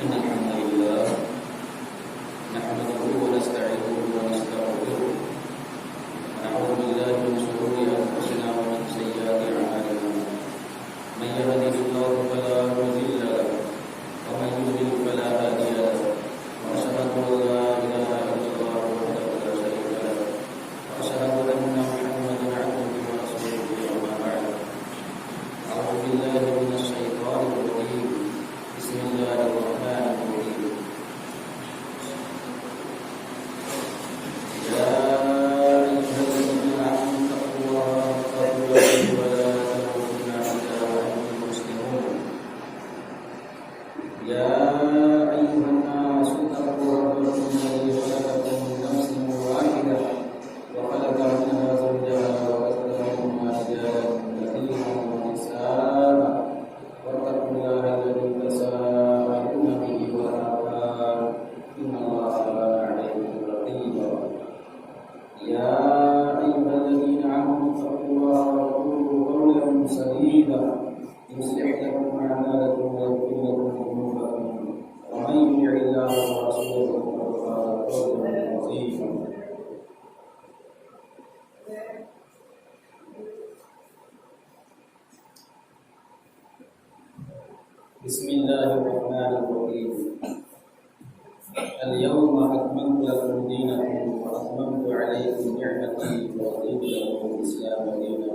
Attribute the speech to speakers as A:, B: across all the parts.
A: إن الحمد لله نحمده ونستعينه ونستغفره ونعوذ بالله من شرور أنفسنا ومن سيئات أعمالنا من يهده الله فلا مضل له ومن يضلل فلا هادي له وأشهد أن لا إله إلا الله وحده لا شريك له وأشهد أن محمدا عبده ورسوله أما بعد أعوذ بالله من الشيطان الرجيم بسم الله الرحمن الرحيم يا أيها الذين آمنوا اتقوا الله حق تقاته ولا تموتن إلا وأنتم مسلمون يا أيها الناس اتقوا ربكم الذي خلقكم من نفس واحدة وخلق منها زوجها وبث منهما رجالا كثيرا ونساء واتقوا الله الذي تساءلون به والأرحام إن الله كان عليكم رقيبا يا أيها الذين آمنوا اتقوا الله وقولوا قولا سديدا يصلح لكم أعمالكم ويغفر لكم ذنوبكم ومن يطع الله ورسوله فقد فاز فوزا عظيما بسم الله الرحمن الرحيم اليوم أكملت لكم دينكم وأتممت عليكم نعمتي ورضيت لكم الإسلام دينا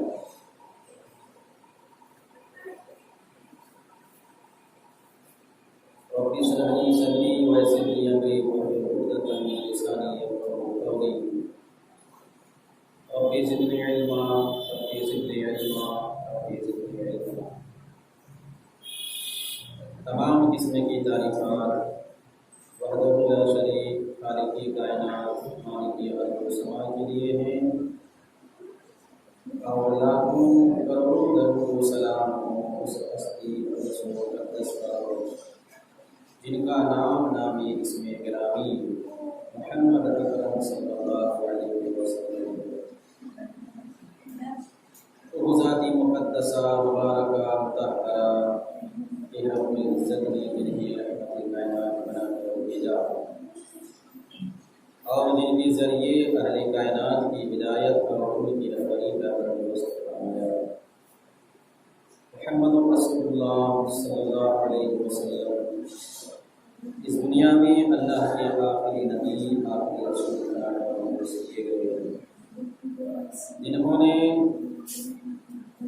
A: رب اشرح لي صدري ويسر لي أمري واحلل عقدة من لساني يفقهوا قولي رب زدني علما رب زدني علما رب زدني علما تمام قسم کی تعریفات وحدہ لا شریک خالق کائنات مالک ارض و سما کے لیے ہیں اور لاکھوں کروڑوں درود و سلام اس ہستی اقدس و مقدس پر جن کا نام نامی اسم گرامی محمد اکرم صلی اللہ علیہ وسلم وہ ذاتی مقدسہ مبارکہ مطہرہ کہ رب العزت نے انہیں رحمت کائنات بنا کر بھیجا اور جن کے ذریعے اہل کائنات کی ہدایت اور ان کی رہبری کا بندوبست فرمایا محمد رسول اللہ صلی اللہ علیہ وسلم اس دنیا میں اللہ کے آخری نبی آخری رسول قرار کیے گئے جنہوں نے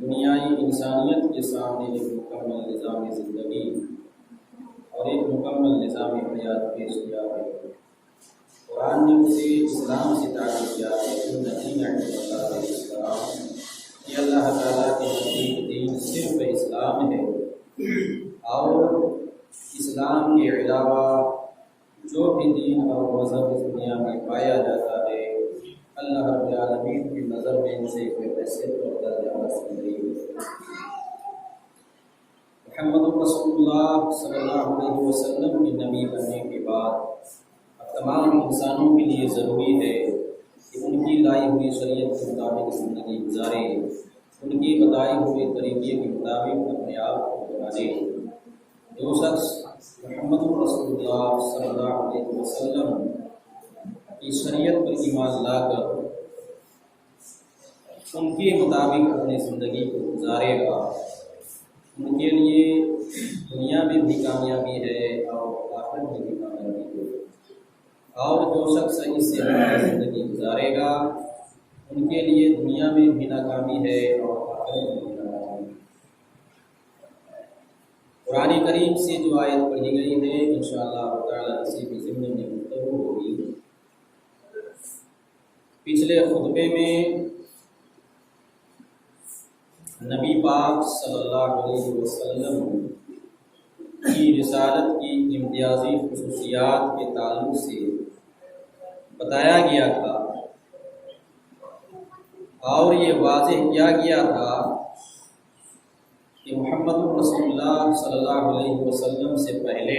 A: دنیائی انسانیت کے سامنے ایک مکمل نظام زندگی اور ایک مکمل نظام حیات پیش کیا ہے قرآن نے اسے اسلام سے تعلق کیا ہے دین اللہ اسلام کہ اللہ تعالیٰ کے نزدیک دین صرف اسلام ہے اور اسلام کے علاوہ جو بھی دین اور مذہب اس دنیا میں پایا جاتا ہے اللہ رب العالمین کی نظر میں ان سے کوئی حیثیت اور درجہ حاصل نہیں ہے محمد رسول اللہ صلی اللہ علیہ وسلم کے نبی بننے کے بعد اب تمام انسانوں کے لیے ضروری ہے کہ ان کی لائی ہوئی شریعت کے مطابق زندگی گزارے ان کی بتائی ہوئے طریقے کے مطابق اپنے آپ کو بنائے جو شخص محمد رسول اللہ صلی اللہ علیہ وسلم کی شریعت پر ایمان لا کر ان کے مطابق اپنی زندگی کو گزارے گا ان کے لیے دنیا میں بھی کامیابی ہے اور آخرت میں بھی کامیابی ہے اور جو شخص اس سے زندگی گزارے گا ان کے لیے دنیا میں بھی ناکامی ہے اور آخرت میں بھی ناکامی ہے قرآن کریم سے جو آیت پڑھی گئی ہے انشاءاللہ تعالی اسی کے ضمن میں گفتگو ہوگی پچھلے خطبے میں نبی پاک صلی اللہ علیہ وسلم کی رسالت کی امتیازی خصوصیات کے تعلق سے بتایا گیا تھا اور یہ واضح کیا گیا تھا کہ محمد رسول اللہ صلی اللہ علیہ وسلم سے پہلے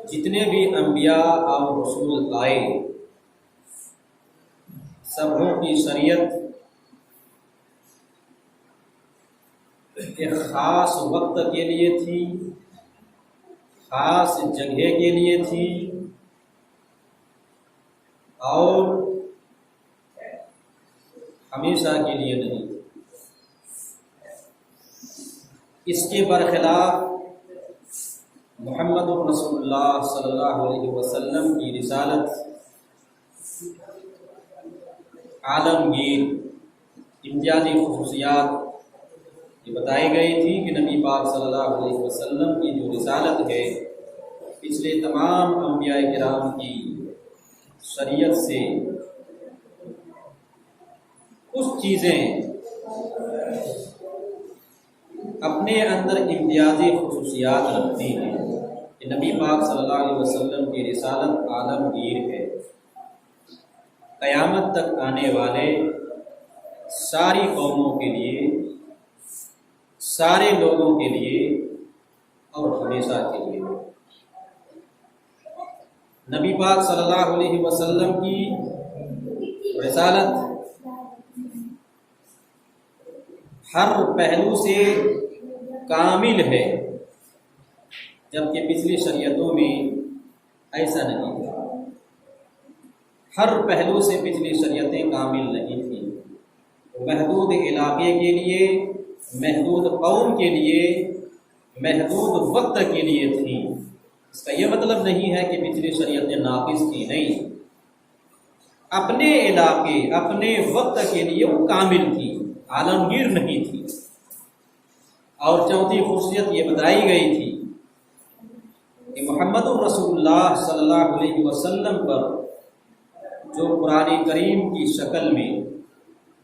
A: جتنے بھی انبیاء اور رسول آئے سبوں کی شریعت ایک خاص وقت کے لیے تھی، خاص جگہ کے لیے تھی، اور ہمیشہ کے لیے نہیں تھی۔ اس کے برخلاف محمد رسول اللہ صلی اللہ علیہ وسلم کی رسالت عالمگیر امتیازی خصوصیات یہ بتائی گئی تھی کہ نبی پاک صلی اللہ علیہ وسلم کی جو رسالت ہے پچھلے تمام انبیاء کرام کی شریعت سے کچھ چیزیں اپنے اندر امتیازی خصوصیات رکھتی ہیں کہ نبی پاک صلی اللہ علیہ وسلم کی رسالت عالمگیر ہے، قیامت تک آنے والے ساری قوموں کے لیے، سارے لوگوں کے لیے اور ہمیشہ کے لیے۔ نبی پاک صلی اللہ علیہ وسلم کی رسالت ہر پہلو سے کامل ہے، جبکہ پچھلی شریعتوں میں ایسا نہیں تھا۔ ہر پہلو سے پچھلی شریعتیں کامل نہیں تھیں، محدود علاقے کے لیے، محدود قوم کے لیے، محدود وقت کے لیے تھیں۔ اس کا یہ مطلب نہیں ہے کہ پچھلی شریعتیں ناقص تھیں، نہیں، اپنے علاقے اپنے وقت کے لیے وہ کامل تھی، عالمگیر نہیں تھی۔ اور چوتھی خصوصیت یہ بتائی گئی تھی کہ محمد الرسول اللہ صلی اللہ علیہ وسلم پر جو قرآن کریم کی شکل میں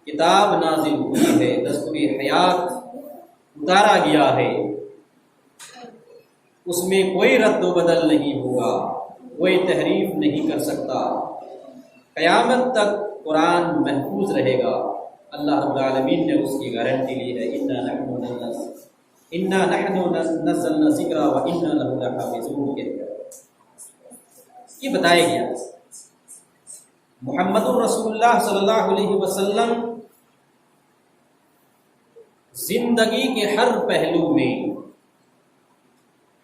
A: کتاب نازل ہوئی ہے، دستور حیات اتارا گیا ہے، اس میں کوئی رد و بدل نہیں ہوگا، کوئی تحریف نہیں کر سکتا، قیامت تک قرآن محفوظ رہے گا۔ اللہ رب العالمین نے اس کی گارنٹی لی ہے، انا نحن نزلنا الذکر وانا لہ لحافظون۔ یہ بتایا گیا محمد الرسول اللہ صلی اللہ علیہ وسلم زندگی کے ہر پہلو میں،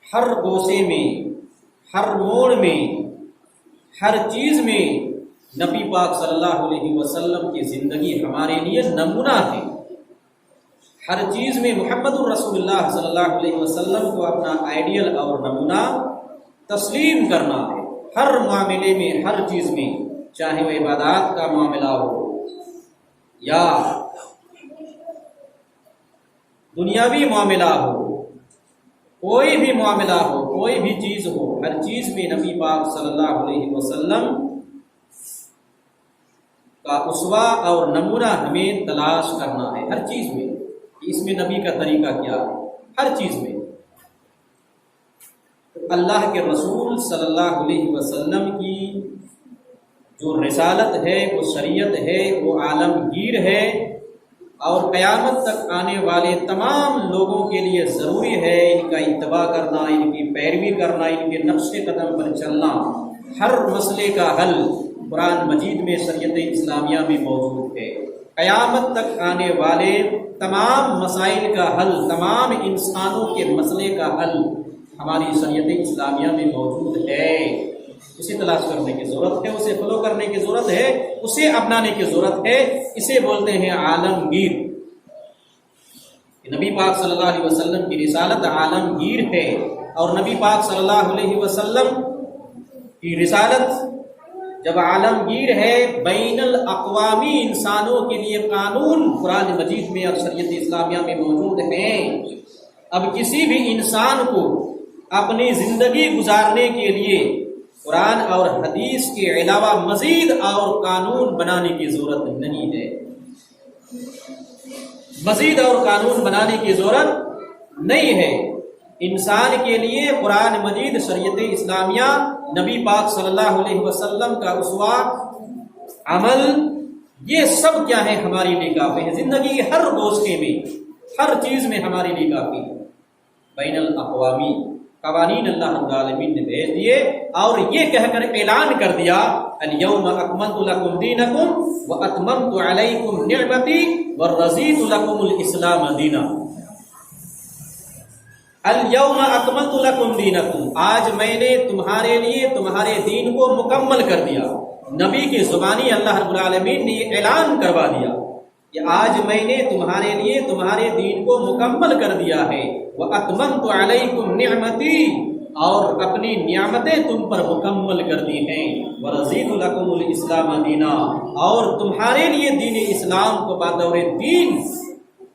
A: ہر گوشے میں، ہر موڑ میں، ہر چیز میں نبی پاک صلی اللہ علیہ وسلم کی زندگی ہمارے لیے نمونہ ہے۔ ہر چیز میں محمد الرسول اللہ صلی اللہ علیہ وسلم کو اپنا آئیڈیل اور نمونہ تسلیم کرنا ہے، ہر معاملے میں، ہر چیز میں، چاہے وہ عبادات کا معاملہ ہو یا دنیاوی معاملہ ہو، کوئی بھی معاملہ ہو، کوئی بھی چیز ہو، ہر چیز میں نبی پاک صلی اللہ علیہ وسلم کا اسوہ اور نمونہ ہمیں تلاش کرنا ہے، ہر چیز میں۔ اس میں نبی کا طریقہ کیا ہے؟ ہر چیز میں اللہ کے رسول صلی اللہ علیہ وسلم کی جو رسالت ہے، وہ شریعت ہے، وہ عالمگیر ہے، اور قیامت تک آنے والے تمام لوگوں کے لیے ضروری ہے ان کا اتباع کرنا، ان کی پیروی کرنا، ان کے نقش قدم پر چلنا۔ ہر مسئلے کا حل قرآن مجید میں، شریعت اسلامیہ میں موجود ہے۔ قیامت تک آنے والے تمام مسائل کا حل، تمام انسانوں کے مسئلے کا حل ہماری شریعت اسلامیہ میں موجود ہے۔ اسے تلاش کرنے کی ضرورت ہے، اسے فالو کرنے کی ضرورت ہے، اسے اپنانے کی ضرورت ہے۔ اسے بولتے ہیں عالمگیر۔ نبی پاک صلی اللہ علیہ وسلم کی رسالت عالمگیر ہے، اور نبی پاک صلی اللہ علیہ وسلم کی رسالت جب عالمگیر ہے، بین الاقوامی انسانوں کے لیے قانون قرآن مجید میں اور شریعت اسلامیہ میں موجود ہیں۔ اب کسی بھی انسان کو اپنی زندگی گزارنے کے لیے قرآن اور حدیث کے علاوہ مزید اور قانون بنانے کی ضرورت نہیں ہے، مزید اور قانون بنانے کی ضرورت نہیں ہے۔ انسان کے لیے قرآن مجید، شریعت اسلامیہ، نبی پاک صلی اللہ علیہ وسلم کا اسوہ، عمل، یہ سب کیا ہے؟ ہمارے لیے کافی ہے۔ زندگی کے ہر گوشے میں، ہر چیز میں ہمارے لیے کافی ہے۔ بین الاقوامی قوانین اللہ رب العالمین نے بھیج دیے، اور یہ کہہ کر اعلان کر دیا، الیوم اکملت لکم دینکم واتممت علیکم نعمتی ورضیت لکم الاسلام دینا۔ الیوم اکملت لکم دینکم، آج میں نے تمہارے لیے تمہارے دین کو مکمل کر دیا۔ نبی کی زبانی اللہ رب العالمین نے یہ اعلان کروا دیا کہ آج میں نے تمہارے لیے تمہارے دین کو مکمل کر دیا ہے۔ وَأَتْمَمْتُ عَلَيْكُمْ نِعْمَتِي، اور اپنی نعمتیں تم پر مکمل کر دی ہیں۔ وَرَضِيتُ لَكُمُ الْإِسْلَامَ دِينًا، اور تمہارے لیے دین اسلام کو بطور دین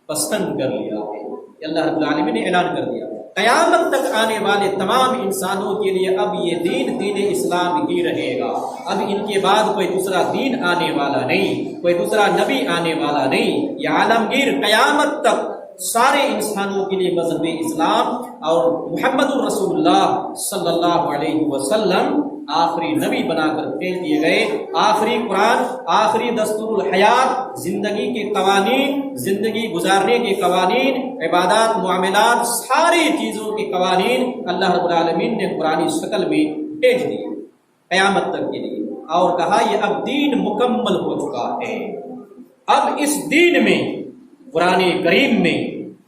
A: پسند کر لیا ہے۔ اللہ رب العالمین نے اعلان کر دیا قیامت تک آنے والے تمام انسانوں کے لیے اب یہ دین اسلام ہی رہے گا۔ اب ان کے بعد کوئی دوسرا دین آنے والا نہیں، کوئی دوسرا نبی آنے والا نہیں۔ یہ عالمگیر قیامت تک سارے انسانوں کے لیے مذہب اسلام اور محمد الرسول اللہ صلی اللہ علیہ وسلم آخری نبی بنا کر بھیج دیے گئے، آخری قرآن، آخری دستور الحیات، زندگی کے قوانین، زندگی گزارنے کے قوانین، عبادات، معاملات، ساری چیزوں کے قوانین اللہ رب العالمین نے قرآنی شکل میں بھیج دیے قیامت تک کے لیے، اور کہا یہ اب دین مکمل ہو چکا ہے۔ اب اس دین میں، قرآن کریم میں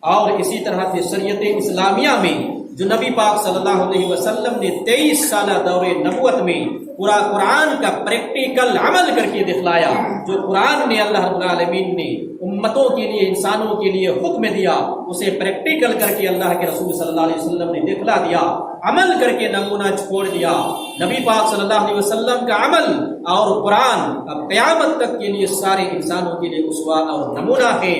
A: اور اسی طرح سے شریعت اسلامیہ میں جو نبی پاک صلی اللہ علیہ وسلم نے 23 سالہ دور نبوت میں پورا قرآن کا پریکٹیکل عمل کر کے دکھلایا، جو قرآن نے اللہ رب العالمین نے امتوں کے لیے، انسانوں کے لیے حکم دیا، اسے پریکٹیکل کر کے اللہ کے رسول صلی اللہ علیہ وسلم نے دکھلا دیا، عمل کر کے نمونہ چھوڑ دیا۔ نبی پاک صلی اللہ علیہ وسلم کا عمل اور قرآن اب قیامت تک کے لیے سارے انسانوں کے لیے اسوہ اور نمونہ ہے،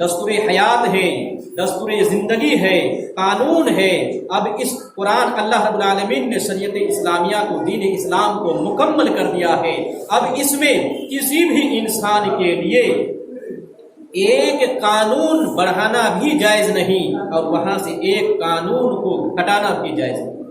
A: دستور حیات ہے، دستور زندگی ہے، قانون ہے۔ اب اس قرآن اللہ رب العالمین نے شریعت اسلامیہ کو، دین اسلام کو مکمل کر دیا ہے۔ اب اس میں کسی بھی انسان کے لیے ایک قانون بڑھانا بھی جائز نہیں اور وہاں سے ایک قانون کو ہٹانا بھی جائز نہیں۔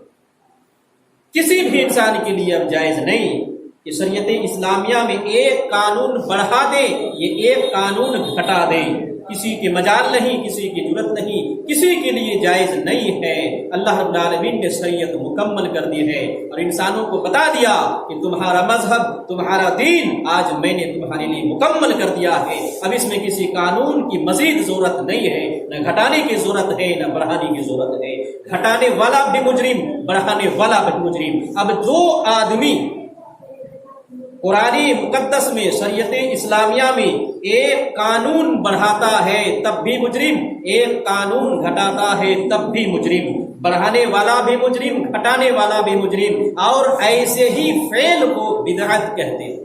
A: کسی بھی انسان کے لیے اب جائز نہیں کہ شریعت اسلامیہ میں ایک قانون بڑھا دے، یہ ایک قانون گھٹا دے۔ کسی کے مجال نہیں، کسی کی ضرورت نہیں، کسی کے لیے جائز نہیں ہے۔ اللہ رب العالمین نے شریعت مکمل کر دی ہے اور انسانوں کو بتا دیا کہ تمہارا مذہب، تمہارا دین آج میں نے تمہارے لیے مکمل کر دیا ہے۔ اب اس میں کسی قانون کی مزید ضرورت نہیں ہے، نہ گھٹانے کی ضرورت ہے نہ بڑھانے کی ضرورت ہے۔ گھٹانے والا بھی مجرم، بڑھانے والا بھی مجرم۔ اب جو آدمی قرآن مقدس میں، شریعت اسلامیہ میں ایک قانون بڑھاتا ہے تب بھی مجرم، ایک قانون گھٹاتا ہے تب بھی مجرم، بڑھانے والا بھی مجرم، گھٹانے والا بھی مجرم، اور ایسے ہی فعل کو بدعت کہتے ہیں۔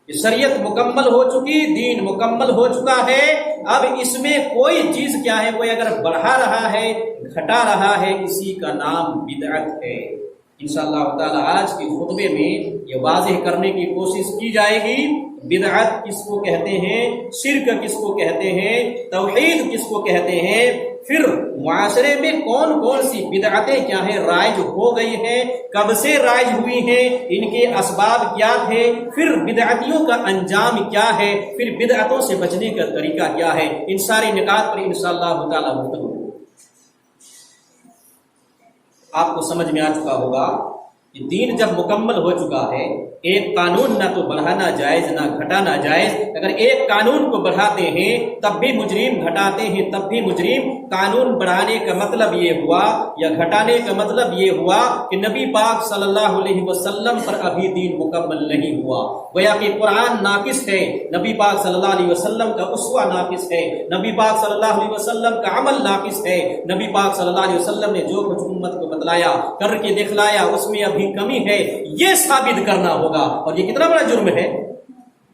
A: شریعت مکمل ہو چکی، دین مکمل ہو چکا ہے، اب اس میں کوئی چیز کیا ہے، کوئی اگر بڑھا رہا ہے، گھٹا رہا ہے، اسی کا نام بدعت ہے۔ انشاءاللہ تعالی آج کے خطبے میں یہ واضح کرنے کی کوشش کی جائے گی بدعت کس کو کہتے ہیں، شرک کس کو کہتے ہیں، توحید کس کو کہتے ہیں، پھر معاشرے میں کون کون سی بدعتیں کیا ہیں رائج ہو گئی ہیں، کب سے رائج ہوئی ہیں، ان کے اسباب کیا تھے، پھر بدعتیوں کا انجام کیا ہے، پھر بدعتوں سے بچنے کا طریقہ کیا ہے، ان ساری نکات پر انشاءاللہ تعالی گفتگو۔ آپ کو سمجھ میں آ چکا ہوگا کہ دین جب مکمل ہو چکا ہے، ایک قانون نہ تو بڑھانا جائز نہ گھٹانا جائز۔ اگر ایک قانون کو بڑھاتے ہیں تب بھی مجرم، گھٹاتے ہیں تب بھی مجرم۔ قانون بڑھانے کا مطلب یہ ہوا یا گھٹانے کا مطلب یہ ہوا کہ نبی پاک صلی اللہ علیہ وسلم پر ابھی دین مکمل نہیں ہوا، گویا کہ قرآن ناقص ہے، نبی پاک صلی اللہ علیہ وسلم کا اسوہ ناقص ہے، نبی پاک صلی اللہ علیہ وسلم کا عمل ناقص ہے، نبی پاک صلی اللہ علیہ وسلم نے جو کچھ امت کو بتلایا، کر کے دکھلایا، اس میں ابھی کمی ہے، یہ ثابت کرنا ہوگا۔ اور یہ کتنا بڑا جرم ہے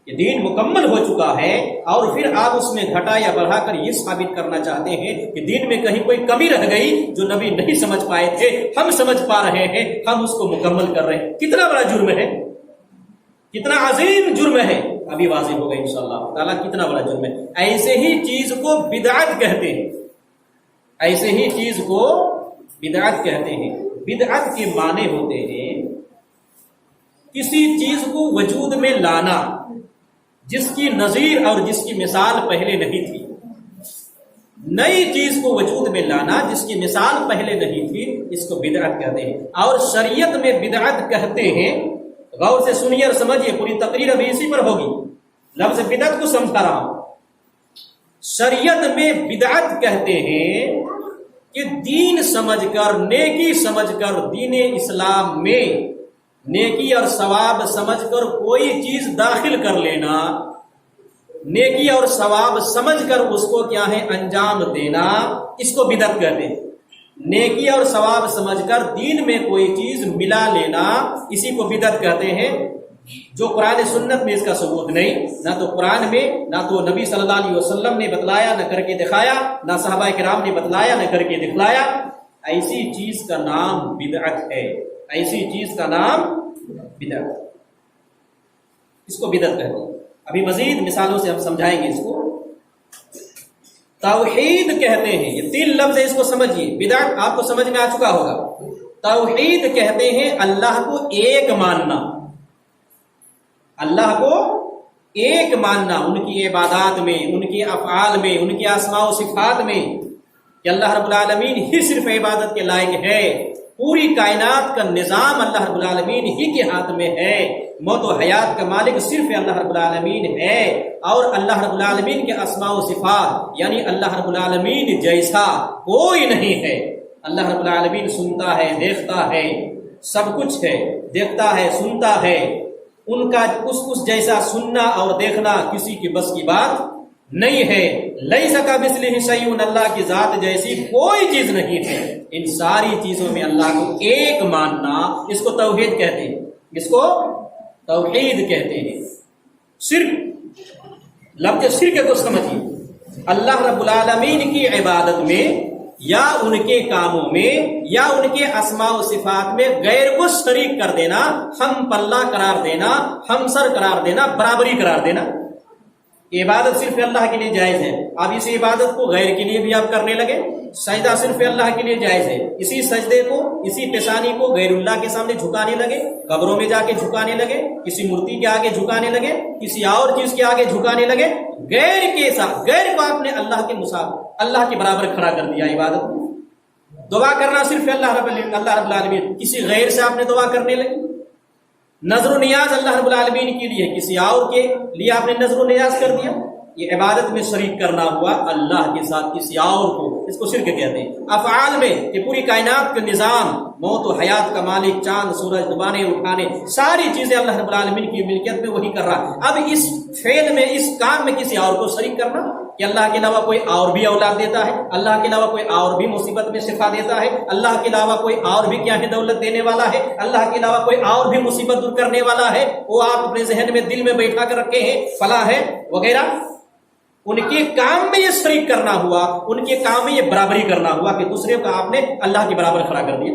A: کہ دین مکمل ہو چکا ہے اور پھر آپ اس میں گھٹا یا بڑھا کر یہ ثابت کرنا چاہتے ہیں کہ دین میں کہیں کوئی کمی رہ گئی جو نبی نہیں سمجھ پائے تھے، ہم سمجھ پا رہے ہیں، ہم اس کو مکمل کر رہے ہیں۔ کتنا بڑا جرم ہے، کتنا عظیم جرم ہے، ابھی واضح ہوگا انشاءاللہ تعالیٰ کتنا بڑا جرم ہے۔ ایسے ہی چیز کو بدعت کہتے ہیں، ایسے ہی چیز کو بدعت کہتے ہیں۔ بدعت کے معنی ہوتے ہیں کسی چیز کو وجود میں لانا جس کی نظیر اور جس کی مثال پہلے نہیں تھی، نئی چیز کو وجود میں لانا جس کی مثال پہلے نہیں تھی، اس کو بدعت کہتے ہیں۔ اور شریعت میں بدعت کہتے ہیں، غور سے سنیے اور سمجھیے، پوری تقریر ابھی اسی پر ہوگی، لفظ بدعت کو سمجھا رہا ہوں۔ شریعت میں بدعت کہتے ہیں کہ دین سمجھ کر، نیکی سمجھ کر، دین اسلام میں نیکی اور ثواب سمجھ کر کوئی چیز داخل کر لینا، نیکی اور ثواب سمجھ کر اس کو کیا ہے انجام دینا، اس کو بدعت کہتے ہیں۔ نیکی اور ثواب سمجھ کر دین میں کوئی چیز ملا لینا، اسی کو بدعت کہتے ہیں، جو قرآن سنت میں اس کا ثبوت نہیں، نہ تو قرآن میں، نہ تو نبی صلی اللہ علیہ وسلم نے بتلایا، نہ کر کے دکھایا، نہ صحابہ کرام نے بتلایا، نہ کر کے دکھلایا، ایسی چیز کا نام بدعت ہے، ایسی چیز کا نام بدعت، اس کو بدعت کہتے ہیں۔ ابھی مزید مثالوں سے ہم سمجھائیں گے اس کو۔ توحید کہتے ہیں، یہ 3 لفظ ہے، اس کو سمجھیے۔ بدعت آپ کو سمجھ میں آ چکا ہوگا۔ توحید کہتے ہیں اللہ کو ایک ماننا، اللہ کو ایک ماننا، ان کی عبادات میں، ان کے افعال میں، ان کے اسماء و صفات میں، کہ اللہ رب العالمین ہی صرف عبادت کے لائق ہے، پوری کائنات کا نظام اللہ رب العالمین ہی کے ہاتھ میں ہے، موت و حیات کا مالک صرف اللہ رب العالمین ہے، اور اللہ رب العالمین کے اسماء و صفات یعنی اللہ رب العالمین جیسا کوئی نہیں ہے۔ اللہ رب العالمین سنتا ہے، دیکھتا ہے، سب کچھ ہے، دیکھتا ہے، سنتا ہے، ان کا اس جیسا سننا اور دیکھنا کسی کی بس کی بات نہیں ہے۔ لیس کمثلہ شیء، اللہ کی ذات جیسی کوئی چیز نہیں ہے۔ ان ساری چیزوں میں اللہ کو ایک ماننا، اس کو توحید کہتے ہیں، اس کو توحید کہتے ہیں۔ شرک، لفظ شرک کو سمجھیے، اللہ رب العالمین کی عبادت میں یا ان کے کاموں میں یا ان کے اسماء و صفات میں غیر کو شریک کر دینا، ہم پلہ قرار دینا، ہمسر قرار دینا، برابری قرار دینا۔ عبادت صرف اللہ کے لیے جائز ہے، اب اس عبادت کو غیر کے لیے بھی آپ کرنے لگے۔ سجدہ صرف اللہ کے لیے جائز ہے، اسی سجدے کو، اسی پیشانی کو غیر اللہ کے سامنے جھکانے لگے، قبروں میں جا کے جھکانے لگے، کسی مورتی کے آگے جھکانے لگے، کسی اور چیز کے آگے جھکانے لگے، غیر کے ساتھ، غیر کو آپ نے اللہ کے مساوی، اللہ کے برابر کھڑا کر دیا عبادت کو۔ دعا کرنا صرف اللہ رب العالمین، کسی غیر سے آپ نے دعا کرنے لگے۔ نظر و نیاز اللہ رب العالمین کے لیے، کسی اور کے لیے آپ نے نظر و نیاز کر دیا، یہ عبادت میں شریک کرنا ہوا اللہ کے ساتھ کسی اور کو، اس کو شرک کہتے ہیں۔ افعال میں کہ پوری کائنات کا نظام، موت و حیات کا مالک، چاند سورج دبانے اٹھانے، ساری چیزیں اللہ رب العالمین کی ملکیت میں وہی کر رہا۔ اب اس فعل میں، اس کام میں کسی اور کو شریک کرنا، کہ اللہ کے علاوہ کوئی اور بھی اولاد دیتا ہے، اللہ کے علاوہ کوئی اور بھی مصیبت میں شفا دیتا ہے، اللہ کے علاوہ کوئی اور بھی کیا ہے دولت دینے والا ہے، اللہ کے علاوہ کوئی اور بھی مصیبت دور کرنے والا ہے، وہ آپ اپنے ذہن میں، دل میں بیٹھا کر رکھے ہیں، فلاں ہے وغیرہ، ان کے کام میں یہ شریک کرنا ہوا، ان کے کام میں یہ برابری کرنا ہوا کہ دوسرے کو آپ نے اللہ کے برابر کھڑا کر دیا۔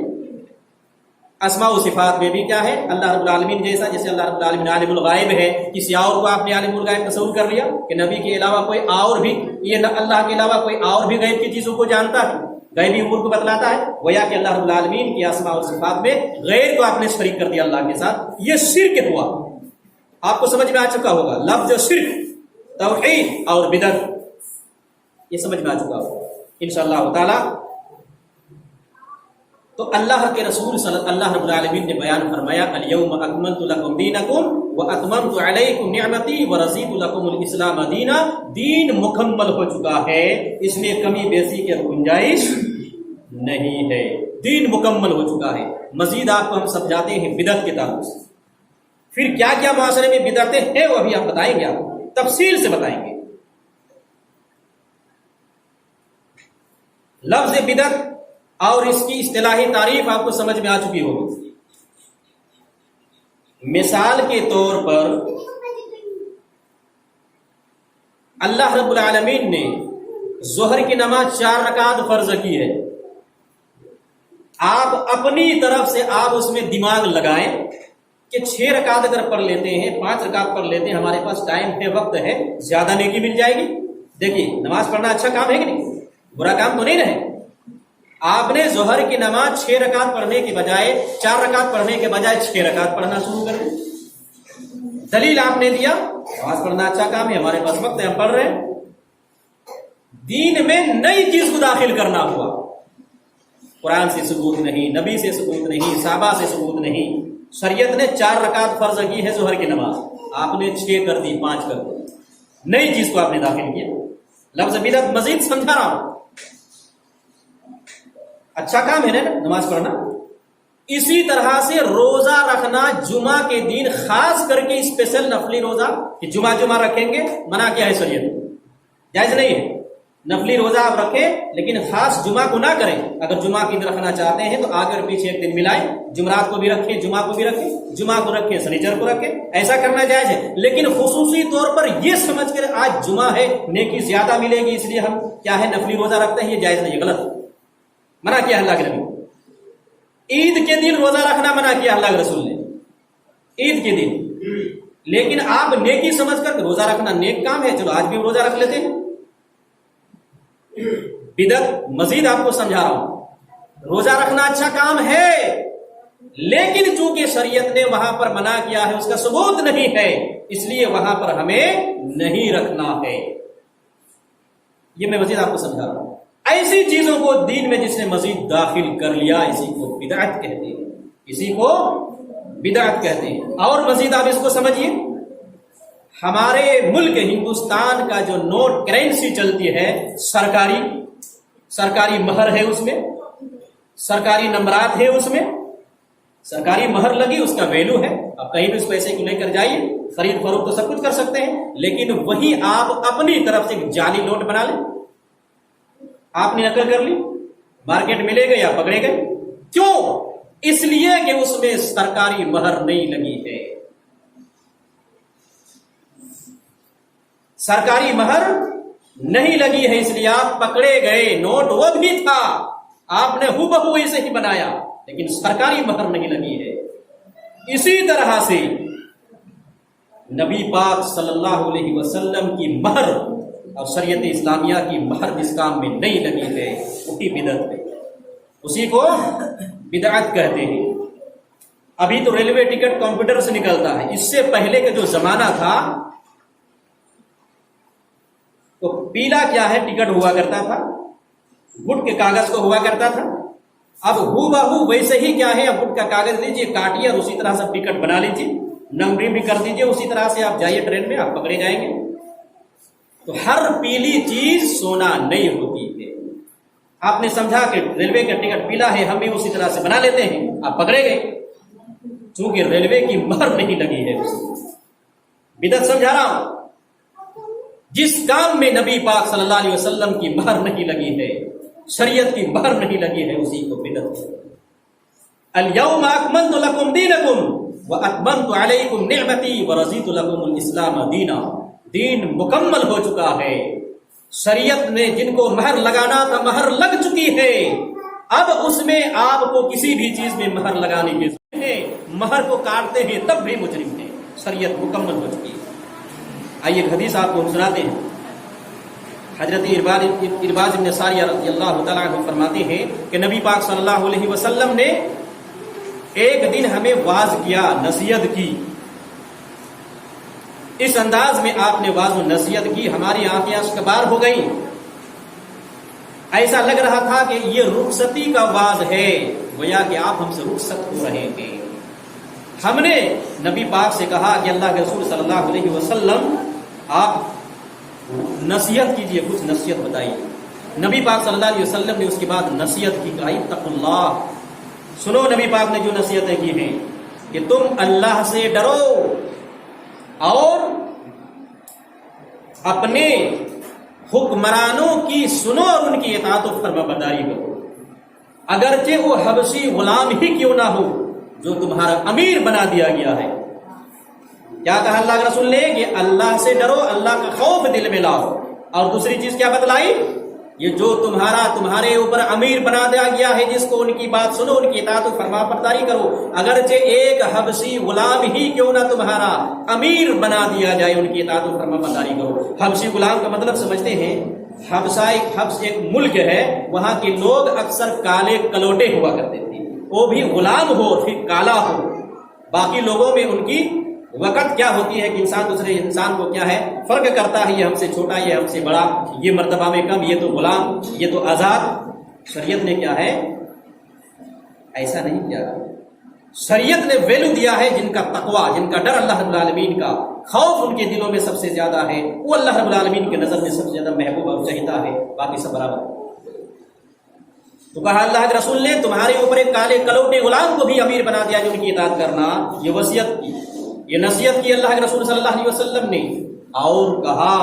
A: اسماء و صفات میں بھی کیا ہے، اللہ رب العالمین جیسا، جیسے اللہ رب العالمین عالم الغائب ہے، کسی اور کو آپ نے عالم الغائب تصور کر لیا کہ نبی کے علاوہ کوئی اور بھی، یہ اللہ کے علاوہ کوئی اور بھی غیب کی چیزوں کو جانتا ہے، غیبی امور کو بتلاتا ہے، گویا کہ اللہ رب العالمین کی اسماء و صفات میں غیر کو آپ نے شریک کر دیا اللہ کے ساتھ، یہ شرک ہوا۔ آپ کو سمجھ میں آ چکا ہوگا، لفظ شرک، توحید اور بدعت، یہ سمجھ میں آ چکا ہوگا انشاءاللہ تعالی۔ تو اللہ کے رسول صلی اللہ رب العالمین نے بیان فرمایا، الیوم اکملت لکم دینکم واتممت علیکم نعمتی ورضیت لکم الاسلام دینا، دین مکمل ہو چکا ہے، اس میں کمی بیسی کی گنجائش نہیں ہے، دین مکمل ہو چکا ہے۔ مزید آپ کو ہم سمجھاتے ہیں بدعت کے تعلق سے، پھر کیا کیا معاشرے میں بدعتیں ہیں وہ ابھی ہم بتائیں گے، آپ کو تفصیل سے بتائیں گے۔ لفظ بدعت اور اس کی اصطلاحی تعریف آپ کو سمجھ میں آ چکی ہوگی۔ مثال کے طور پر اللہ رب العالمین نے ظہر کی نماز 4 رکعت فرض کی ہے، آپ اپنی طرف سے آپ اس میں دماغ لگائیں کہ 6 رکعت اگر پڑھ لیتے ہیں، 5 رکعت پڑھ لیتے ہیں، ہمارے پاس ٹائم ہے، وقت ہے، زیادہ نیکی مل جائے گی۔ دیکھیے نماز پڑھنا اچھا کام ہے کہ نہیں، برا کام تو نہیں رہے۔ آپ نے ظہر کی نماز 6 رکعت پڑھنے کے بجائے 4 رکعت پڑھنے کے بجائے 6 رکعت پڑھنا شروع کر دیں، دلیل آپ نے دیا نماز پڑھنا اچھا کام ہے، ہمارے پاس وقت ہے، ہم پڑھ رہے ہیں۔ دین میں نئی چیز کو داخل کرنا ہوا، قرآن سے ثبوت نہیں، نبی سے ثبوت نہیں، صحابہ سے ثبوت نہیں، شریعت نے 4 رکعت فرض کی ہے ظہر کی نماز، آپ نے 6 کر دی، 5 کر دی، نئی چیز کو آپ نے داخل کیا۔ لفظ بدعت مزید سمجھا رہا ہوں،
B: اچھا کام ہے نا نماز پڑھنا. اسی طرح سے روزہ رکھنا جمعہ کے دن خاص کر کے اسپیشل نفلی روزہ کہ جمعہ رکھیں گے منع کیا ہے شریعت، جائز نہیں ہے. نفلی روزہ آپ رکھیں لیکن خاص جمعہ کو نہ کریں. اگر جمعہ کی دن رکھنا چاہتے ہیں تو آگے اور پیچھے ایک دن ملائیں، جمعرات کو بھی رکھیں، جمعہ کو بھی رکھیں، جمعہ کو رکھیں، سنیچر کو رکھیں، ایسا کرنا جائز ہے. لیکن خصوصی طور پر یہ سمجھ کر آج جمعہ ہے نیکی زیادہ ملے گی اس لیے ہم کیا ہے نفلی روزہ رکھتے ہیں، یہ جائز نہیں ہے، غلط، منع کیا اللہ کے نبی. عید کے دن روزہ رکھنا منع کیا اللہ کے رسول نے، عید کے دن. لیکن آپ نیکی سمجھ کر روزہ رکھنا نیک کام ہے، چلو آج بھی روزہ رکھ لیتے ہیں. بدعت مزید آپ کو سمجھا رہا ہوں. روزہ رکھنا اچھا کام ہے لیکن چونکہ شریعت نے وہاں پر منع کیا ہے، اس کا ثبوت نہیں ہے، اس لیے وہاں پر ہمیں نہیں رکھنا ہے. یہ میں مزید آپ کو سمجھا رہا ہوں. ایسی چیزوں کو دین میں جس نے مزید داخل کر لیا اسی کو بدعت کہتے ہیں، اسی کو بدعت کہتے ہیں. اور مزید آپ اس کو سمجھیے، ہمارے ملک ہندوستان کا جو نوٹ کرنسی چلتی ہے سرکاری مہر ہے، اس میں سرکاری نمبرات ہے، اس میں سرکاری مہر لگی، اس کا ویلو ہے. آپ کہیں بھی اس پیسے کو لے کر جائیے، خرید فروخت تو سب کچھ کر سکتے ہیں، لیکن وہی آپ اپنی طرف سے جعلی نوٹ بنا لیں. آپ نے نقل کر لی، مارکیٹ ملے گئے یا پکڑے گئے. کیوں؟ اس لیے کہ اس میں سرکاری مہر نہیں لگی ہے. سرکاری مہر نہیں لگی ہے اس لیے آپ پکڑے گئے. نوٹ وہ بھی تھا، آپ نے ہو بہو ویسے ہی بنایا، لیکن سرکاری مہر نہیں لگی ہے. اسی طرح سے نبی پاک صلی اللہ علیہ وسلم کی مہر اور شریعت اسلامیہ کی مہر جس کام میں نہیں لگی ہے وہی بدعت ہے، اسی کو بدعت کہتے ہیں. ابھی تو ریلوے ٹکٹ کمپیوٹر سے نکلتا ہے، اس سے پہلے کا جو زمانہ تھا تو پیلا کیا ہے ٹکٹ ہوا کرتا تھا، گٹ کے کاغذ کو ہوا کرتا تھا. اب ہو بہو ویسے ہی کیا ہے، اب گٹ کا کاغذ لیجیے، کاٹیے اور اسی طرح سے ٹکٹ بنا لیجیے، نمبرنگ بھی کر دیجیے، اسی طرح سے آپ جائیے ٹرین میں، آپ پکڑے جائیں گے. تو ہر پیلی چیز سونا نہیں ہوتی ہے. آپ نے سمجھا کہ ریلوے کا ٹکٹ پیلا ہے، ہم بھی اسی طرح سے بنا لیتے ہیں، آپ پکڑے گئے، چونکہ ریلوے کی مہر نہیں لگی ہے. بدعت سمجھا رہا ہوں. جس کام میں نبی پاک صلی اللہ علیہ وسلم کی مہر نہیں لگی ہے، شریعت کی مہر نہیں لگی ہے، اسی کو بدعت. الیوم اکملت لکم دینکم واتممت علیکم نعمتی ورضیت لکم الاسلام دینا. دین مکمل ہو چکا ہے. شریعت نے جن کو مہر لگانا تھا مہر لگ چکی ہے. اب اس میں آپ کو کسی بھی چیز میں مہر لگانے کی ضرورت ہے. مہر کو کاٹتے ہیں تب بھی مجرم ہیں. شریعت مکمل ہو چکی ہے. آئیے ایک حدیث آپ کو سناتے ہیں. حضرت ارباز بن ساریہ رضی اللہ تعالیٰ عنہ فرماتے ہیں کہ نبی پاک صلی اللہ علیہ وسلم نے ایک دن ہمیں واعظ کیا، نصیحت کی. اس انداز میں آپ نے واعظ و نصیحت کی، ہماری آنکھیں اشکبار ہو گئیں. ایسا لگ رہا تھا کہ یہ رخصتی کا واعظ ہے، گویا کہ آپ ہم سے رخصت ہو رہے ہیں. ہم نے نبی پاک سے کہا کہ اللہ کے رسول صلی اللہ علیہ وسلم آپ نصیحت کیجئے، کچھ نصیحت بتائیے. نبی پاک صلی اللہ علیہ وسلم نے اس کے بعد نصیحت کی، کہا اتقوا اللہ. سنو نبی پاک نے جو نصیحتیں کی ہیں کہ تم اللہ سے ڈرو اور اپنے حکمرانوں کی سنو اور ان کی اطاعت و فرمانبرداری کرو، اگرچہ وہ حبشی غلام ہی کیوں نہ ہو جو تمہارا امیر بنا دیا گیا ہے. کیا کہا اللہ کے رسول نے کہ اللہ سے ڈرو، اللہ کا خوف دل میں لاؤ. اور دوسری چیز کیا بتلائی؟ یہ جو تمہارے اوپر امیر بنا دیا گیا ہے، جس کو ان کی بات سنو، ان کی اطاعت و فرمانبرداری کرو، اگرچہ ایک حبشی غلام ہی کیوں نہ تمہارا امیر بنا دیا جائے، ان کی اطاعت و فرمانبرداری کرو. حبشی غلام کا مطلب سمجھتے ہیں، حبش ایک ملک ہے، وہاں کے لوگ اکثر کالے کلوٹے ہوا کرتے تھے. وہ بھی غلام ہو پھر کالا ہو. باقی لوگوں میں ان کی وقت کیا ہوتی ہے کہ انسان دوسرے انسان کو کیا ہے فرق کرتا ہے، یہ ہم سے چھوٹا، یہ ہم سے بڑا، یہ مرتبہ میں کم، یہ تو غلام، یہ تو آزاد. شریعت نے کیا ہے ایسا نہیں کیا. شریعت نے ویلو دیا ہے جن کا تقوی، جن کا ڈر اللہ رب العالمین کا خوف ان کے دلوں میں سب سے زیادہ ہے، وہ اللہ رب العالمین کے نظر میں سب سے زیادہ محبوب اور چہیتا ہے، باقی سب برابر. تو کہا اللہ کے رسول نے تمہارے اوپر ایک کالے کلوٹے غلام کو بھی امیر بنا دیا جو ان کی اطاعت کرنا، یہ وصیت کی، یہ نصیحت کی اللہ کے رسول صلی اللہ علیہ وسلم نے۔ اور کہا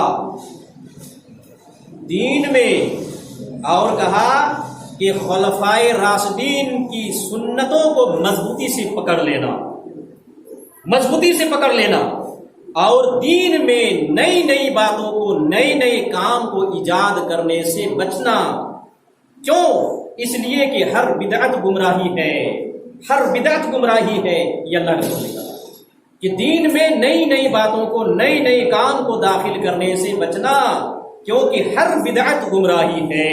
B: دین میں، اور کہا کہ خلفائے راشدین کی سنتوں کو مضبوطی سے پکڑ لینا، مضبوطی سے پکڑ لینا، اور دین میں نئی نئی باتوں کو، نئے نئے کام کو ایجاد کرنے سے بچنا۔ کیوں؟ اس لیے کہ ہر بدعت گمراہی ہے، ہر بدعت گمراہی ہے۔ یہ اللہ کے رسول نے کہا کہ دین میں نئی نئی باتوں کو، نئے نئے کام کو داخل کرنے سے بچنا، کیونکہ ہر بدعت گمراہی ہے۔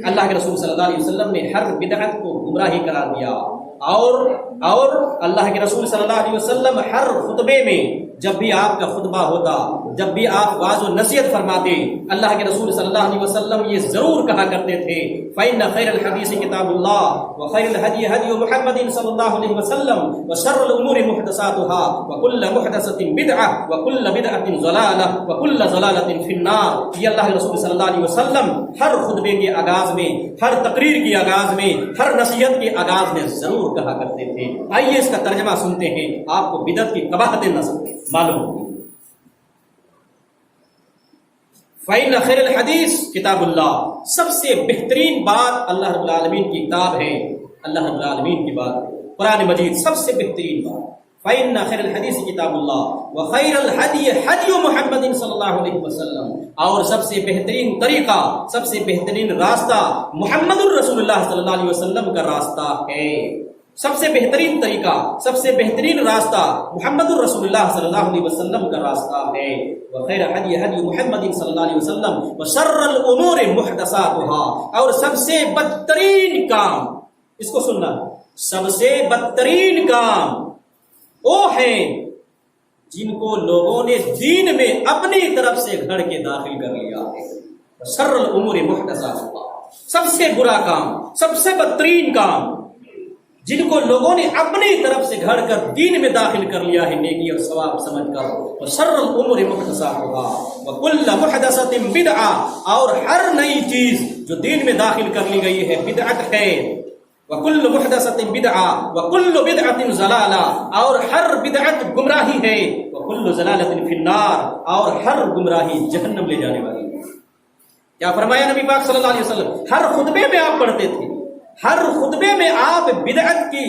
B: اللہ کے رسول صلی اللہ علیہ وسلم نے ہر بدعت کو گمراہی قرار دیا، اور اللہ کے رسول صلی اللہ علیہ وسلم ہر خطبے میں، جب بھی آپ کا خطبہ ہوتا، جب بھی آپ واعظ و نصیحت فرماتے، اللہ کے رسول صلی اللہ علیہ وسلم یہ ضرور کہا کرتے تھے فَإِنَّ خَيْرَ الْحَدِيثِ كِتَابُ اللَّهِ وَخَيْرَ الْهَدْيِ هَدْيُ مُحَمَّدٍ صلی اللہ علیہ وسلم وَشَرُّ الْأُمُورِ مُحْدَثَاتُهَا وَكُلُّ مُحْدَثَةٍ بِدْعَةٌ وَكُلُّ بِدْعَةٍ ضَلَالَةٌ وَكُلُّ ضَلَالَةٍ فِي النَّارِ۔ یہ اللہ کے رسول صلی اللہ علیہ وسلم ہر خطبے کے آغاز میں، ہر تقریر کے آغاز میں، ہر نصیحت کے آغاز میں ضرور کہا کرتے تھے۔ آئیے اس کا ترجمہ سنتے ہیں، آپ کو بدعت کی قباحتیں نہ معلوم ہوگی۔ فَإِنَّ خَيْرَ الْحَدِيثِ کتاب اللہ، سب سے بہترین بات اللہ رب العالمین کی کتاب ہے، اللہ رب العالمین کی بات ہے، قرآن مجید سب سے بہترین بات۔ فَإِنَّ خَيْرَ الْحَدِيثِ کتاب اللہ وَخَيْرَ الْهَدْيِ هَدْيُ مُحَمَّدٍ صلی اللہ علیہ وسلم، اور سب سے بہترین طریقہ، سب سے بہترین راستہ محمد الرسول اللہ صلی اللہ علیہ وسلم کا راستہ ہے۔ سب سے بہترین طریقہ، سب سے بہترین راستہ محمد الرسول اللہ صلی اللہ علیہ وسلم کا راستہ ہے۔ وخیر ہدی ہدی محمد صلی اللہ علیہ وسلم وشر الامور محدثاتها، اور سب سے بدترین کام، اس کو سننا، سب سے بدترین کام وہ ہیں جن کو لوگوں نے دین میں اپنی طرف سے گھڑ کے داخل کر لیا ہے۔ وشر الامور محدثاتها، سب سے برا کام، سب سے بدترین کام جن کو لوگوں نے اپنی طرف سے گھڑ کر دین میں داخل کر لیا ہے نیکی اور ثواب سمجھ کر۔ وشر الامور محدثاتها وكل محدثۃ بدعہ، اور ہر نئی چیز جو دین میں داخل کر لی گئی ہے بدعت ہے۔ وكل محدثۃ بدعہ وكل بدعۃ ضلالہ، اور ہر بدعت گمراہی ہے۔ وكل ضلالۃ فی النار، اور ہر گمراہی جہنم لے جانے والی ہے۔ کیا فرمایا نبی پاک صلی اللہ علیہ وسلم؟ ہر خطبے میں آپ پڑھتے تھے، ہر خطبے میں آپ بدعت کی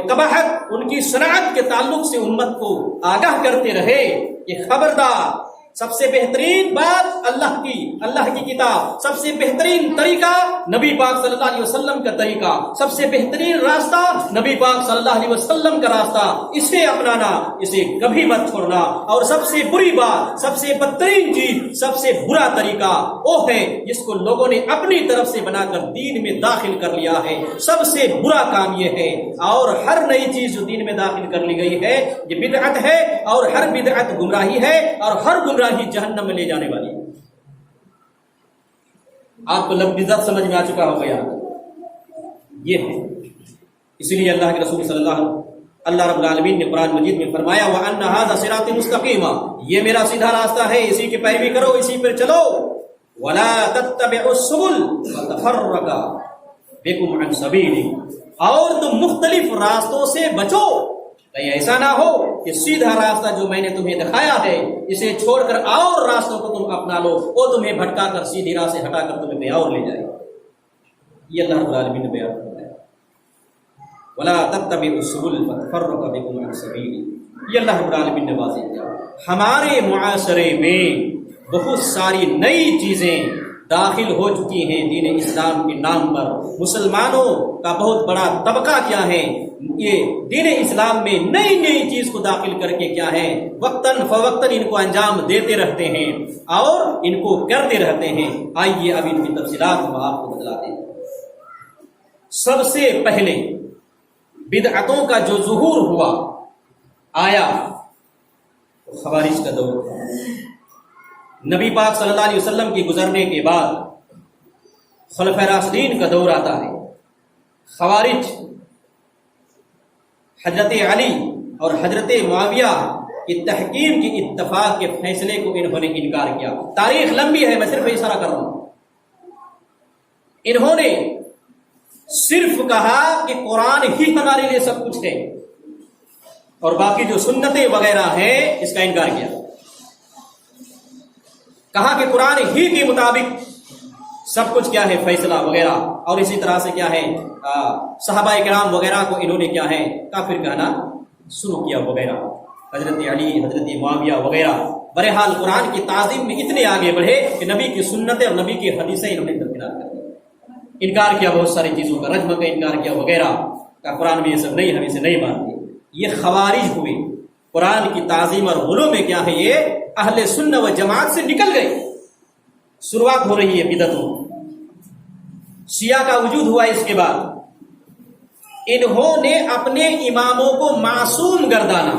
B: قباحت، ان کی صنعت کے تعلق سے امت کو آگاہ کرتے رہے کہ خبردار، سب سے بہترین بات اللہ کی کتاب، سب سے بہترین طریقہ نبی پاک صلی اللہ علیہ وسلم کا طریقہ، سب سے بہترین راستہ نبی پاک صلی اللہ علیہ وسلم کا راستہ، اسے اپنانا، اسے کبھی مت چھوڑنا۔ اور سب سے بری بات، سب سے بدترین چیز، سب سے برا طریقہ وہ ہے جس کو لوگوں نے اپنی طرف سے بنا کر دین میں داخل کر لیا ہے۔ سب سے برا کام یہ ہے، اور ہر نئی چیز جو دین میں داخل کر لی گئی ہے یہ بدعت ہے، اور ہر بدعت گمراہی ہے، اور ہر گمراہی جہنم میں لے جانے والی ہے۔ آپ کو لفظ سمجھ میں آ چکا ہو گیا، یہ ہے۔ اسی لیے اللہ کے رسول صلی اللہ رب العالمین نے قرآن مجید میں فرمایا وَأَنَّ هَذَا صِرَاطِي مُسْتَقِيمًا، یہ میرا سیدھا راستہ ہے، اسی کی پیروی کرو، اسی پر چلو۔ وَلَا تَتَّبِعُوا السُّبُلَ فَتَفَرَّقَ بِكُمْ عَنْ سَبِيلِهِ، اور تم مختلف راستوں سے بچو، کہیں ایسا نہ ہو کہ سیدھا راستہ جو میں نے تمہیں دکھایا ہے اسے چھوڑ کر اور راستوں کو تم اپنا لو، وہ تمہیں بھٹکا کر سیدھی راہ سے ہٹا کر تمہیں کہیں اور لے جائے۔ یہ اللہ رب العالمین نے بیان فرمایا وَلَا تَتَّبِعُوا السُّبُلَ فَتَفَرَّقَ بِكُمْ عَنْ سَبِيلِهِ۔ یہ اللہ رب العالمین نے واضح کیا۔ ہمارے معاشرے میں بہت ساری نئی چیزیں داخل ہو چکی ہیں دین اسلام کے نام پر۔ مسلمانوں کا بہت بڑا طبقہ کیا ہے، یہ دین اسلام میں نئی نئی چیز کو داخل کر کے کیا ہے، وقتاً فوقتاً ان کو انجام دیتے رہتے ہیں اور ان کو کرتے رہتے ہیں۔ آئیے اب ان کی تفصیلات ہم آپ کو بتلاتے ہیں۔ سب سے پہلے بدعتوں کا جو ظہور ہوا آیا تو خوارج کا دور تھا۔ نبی پاک صلی اللہ علیہ وسلم کی گزرنے کے بعد خلفائے راشدین کا دور آتا ہے۔ خوارج حضرت علی اور حضرت معاویہ کی تحکیم کی اتفاق کے فیصلے کو انہوں نے انکار کیا۔ تاریخ لمبی ہے، میں صرف اشارہ کر رہا ہوں۔ انہوں نے صرف کہا کہ قرآن ہی ہمارے لیے سب کچھ ہے، اور باقی جو سنتیں وغیرہ ہیں اس کا انکار کیا۔ کہا کہ قرآن ہی کے مطابق سب کچھ کیا ہے فیصلہ وغیرہ، اور اسی طرح سے کیا ہے صحابہ کرام وغیرہ کو انہوں نے کیا ہے کافر کہنا شروع کیا وغیرہ، حضرت علی، حضرت معاویہ وغیرہ۔ بہرحال قرآن کی تعظیم میں اتنے آگے بڑھے کہ نبی کی سنتیں اور نبی کی حدیثیں انہوں نے درکنار کر دی، انکار کیا بہت ساری چیزوں کا، رجم کا انکار کیا وغیرہ، کا قرآن میں یہ سب نہیں، ہم اسے نہیں مانتے۔ یہ خوارج ہوئے، قرآن کی تعظیم اور غلو میں کیا ہے یہ اہل سنت و جماعت سے نکل گئے۔ شروعات ہو رہی ہے بدعتوں، شیعہ کا وجود ہوا اس کے بعد، انہوں نے اپنے اماموں کو معصوم گردانا۔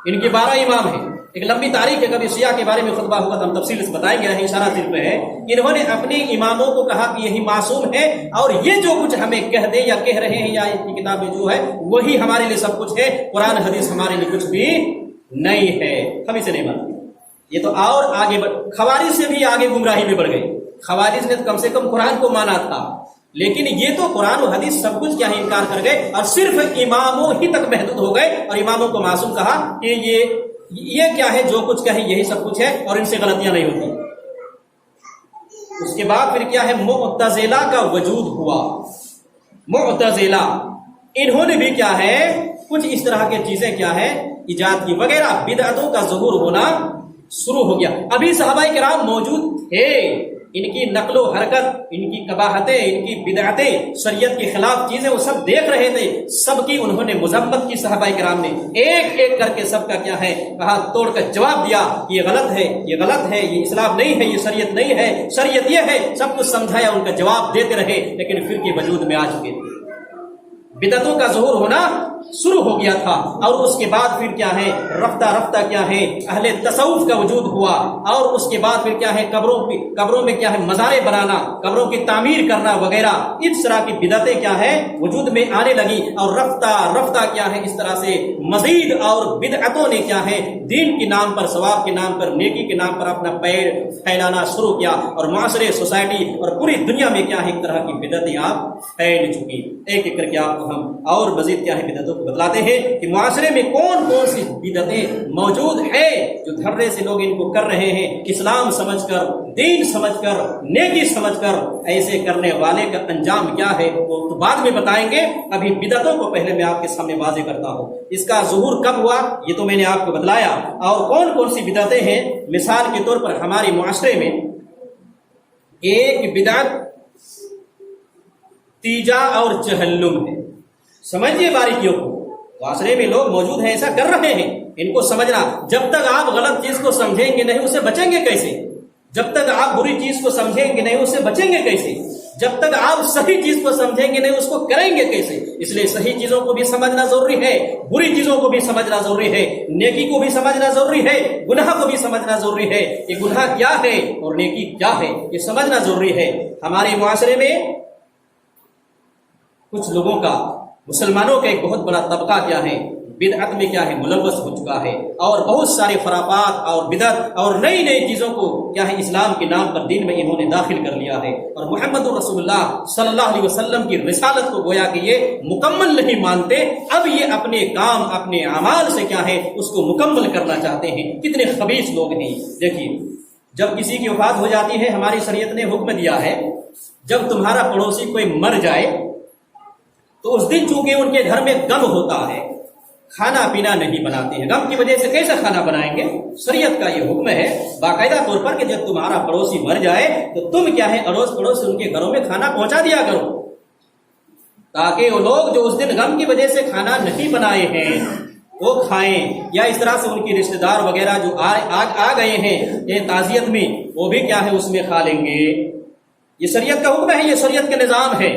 B: ان کے 12 امام ہیں، ایک لمبی تاریخ ہے، کبھی شیعہ کے بارے میں خطبہ ہوگا تو ہم تفصیل سے بتائیں گے، اشارہ صرف ہے۔ انہوں نے اپنے اماموں کو کہا کہ یہی معصوم ہے، اور یہ جو کچھ ہمیں کہہ دے یا کہہ رہے ہیں یا ان کی کتابیں جو ہے وہی ہمارے لیے سب کچھ ہے، قرآن حدیث ہمارے لیے کچھ بھی نہیں ہے، ہم اسے نہیں مانتے۔ یہ تو اور آگے خوارج سے بھی آگے گمراہی میں بڑھ گئے۔ خوارج نے کم سے کم قرآن کو مانا تھا، لیکن یہ تو قرآن و حدیث سب کچھ کیا ہے انکار کر گئے، اور صرف اماموں ہی تک محدود ہو گئے، اور اماموں کو معصوم کہا کہ یہ کیا ہے جو کچھ کہے یہی سب کچھ ہے، اور ان سے غلطیاں نہیں ہوتی۔ اس کے بعد پھر کیا ہے معتزلہ کا وجود ہوا۔ معتزلہ انہوں نے بھی کیا ہے کچھ اس طرح کی چیزیں کیا ہے ایجاد کی وغیرہ، بدعتوں کا ظہور ہونا شروع ہو گیا۔ ابھی صحابہ کرام موجود تھے، ان کی نقل و حرکت، ان کی قباحتیں، ان کی بدعتیں، شریعت کے خلاف چیزیں وہ سب دیکھ رہے تھے، سب کی انہوں نے مذمت کی۔ صحابہ کرام نے ایک ایک کر کے سب کا کیا ہے کہا، توڑ کر جواب دیا، یہ غلط ہے، یہ غلط ہے، یہ اسلام نہیں ہے، یہ شریعت نہیں ہے، شریعت یہ ہے، سب کچھ سمجھایا، ان کا جواب دیتے رہے، لیکن پھر کے وجود میں آ چکے تھے، بدعتوں کا ظہور ہونا شروع ہو گیا تھا۔ اور اس کے بعد پھر کیا ہے رفتہ رفتہ کیا ہے اہل تصوف کا وجود ہوا، اور اس کے بعد پھر کیا ہے قبروں میں کیا ہے مزاریں بنانا، قبروں کی تعمیر کرنا وغیرہ، اس طرح کی بدعتیں کیا ہے وجود میں آنے لگی، اور رفتہ رفتہ کیا ہے اس طرح سے مزید اور بدعتوں نے کیا ہے دین کے نام پر، ثواب کے نام پر، نیکی کے نام پر اپنا پیر پھیلانا شروع کیا، اور معاشرے، سوسائٹی اور پوری دنیا میں کیا ہے ایک طرح کی بدعتیں آپ پھیل چکی۔ ایک ایک کر کے آپ کو ہم اور مزید کیا ہے بدعتوں کو بتلاتے ہیں کہ معاشرے میں کون کون سی بدعتیں موجود ہے جو دھرے سے لوگ ان کو کر رہے ہیں، اسلام سمجھ کر، دین سمجھ کر، نیکی سمجھ کر۔ ایسے کرنے والے کا انجام کیا ہے وہ تو بعد میں بتائیں گے، ابھی بدعتوں کو پہلے میں آپ کے سامنے واضح کرتا ہوں۔ اس کا ظہور کب ہوا یہ تو میں نے آپ کو بتلایا، اور کون کون سی بدعتیں ہیں۔ مثال کے طور پر ہمارے معاشرے میں ایک بدعت تیجا اور چہلم ہے۔ سمجھیے باریکیوں کو، معاشرے میں لوگ موجود ہیں ایسا کر رہے ہیں، ان کو سمجھنا۔ جب تک آپ غلط چیز کو سمجھیں گے نہیں اسے بچیں گے کیسے؟ جب تک آپ بری چیز کو سمجھیں گے نہیں اسے بچیں گے کیسے؟ جب تک آپ صحیح چیز کو سمجھیں گے نہیں اس کو کریں گے کیسے؟ اس لیے صحیح چیزوں کو بھی سمجھنا ضروری ہے، بری چیزوں کو بھی سمجھنا ضروری ہے، نیکی کو بھی سمجھنا ضروری ہے، گناہ کو بھی سمجھنا ضروری ہے، کہ گناہ کیا ہے اور نیکی کیا ہے یہ سمجھنا ضروری ہے۔ ہمارے معاشرے میں کچھ لوگوں کا، مسلمانوں کا ایک بہت بڑا طبقہ کیا ہے بدعت میں کیا ہے ملوث ہو چکا ہے، اور بہت سارے خرافات اور بدعت اور نئی نئی چیزوں کو کیا ہے اسلام کے نام پر دین میں انہوں نے داخل کر لیا ہے، اور محمد رسول اللہ صلی اللہ علیہ وسلم کی رسالت کو گویا کہ یہ مکمل نہیں مانتے، اب یہ اپنے کام، اپنے اعمال سے کیا ہے اس کو مکمل کرنا چاہتے ہیں۔ کتنے خبیث لوگ ہیں۔ دیکھیے، جب کسی کی وفات ہو جاتی ہے ہماری شریعت نے حکم دیا ہے جب تمہارا پڑوسی کوئی مر جائے تو اس دن چونکہ ان کے گھر میں غم ہوتا ہے، کھانا پینا نہیں بناتے ہیں۔ غم کی وجہ سے کیسے کھانا بنائیں گے؟ شریعت کا یہ حکم ہے باقاعدہ طور پر کہ جب تمہارا پڑوسی مر جائے تو تم کیا ہے اڑوس پڑوس ان کے گھروں میں کھانا پہنچا دیا کرو، تاکہ وہ لوگ جو اس دن غم کی وجہ سے کھانا نہیں بنائے ہیں وہ کھائیں، یا اس طرح سے ان کے رشتہ دار وغیرہ جو آ گئے ہیں یہ تعزیت میں، وہ بھی کیا ہے اس میں کھا لیں گے۔ یہ شریعت کا حکم ہے، یہ شریعت کا نظام ہے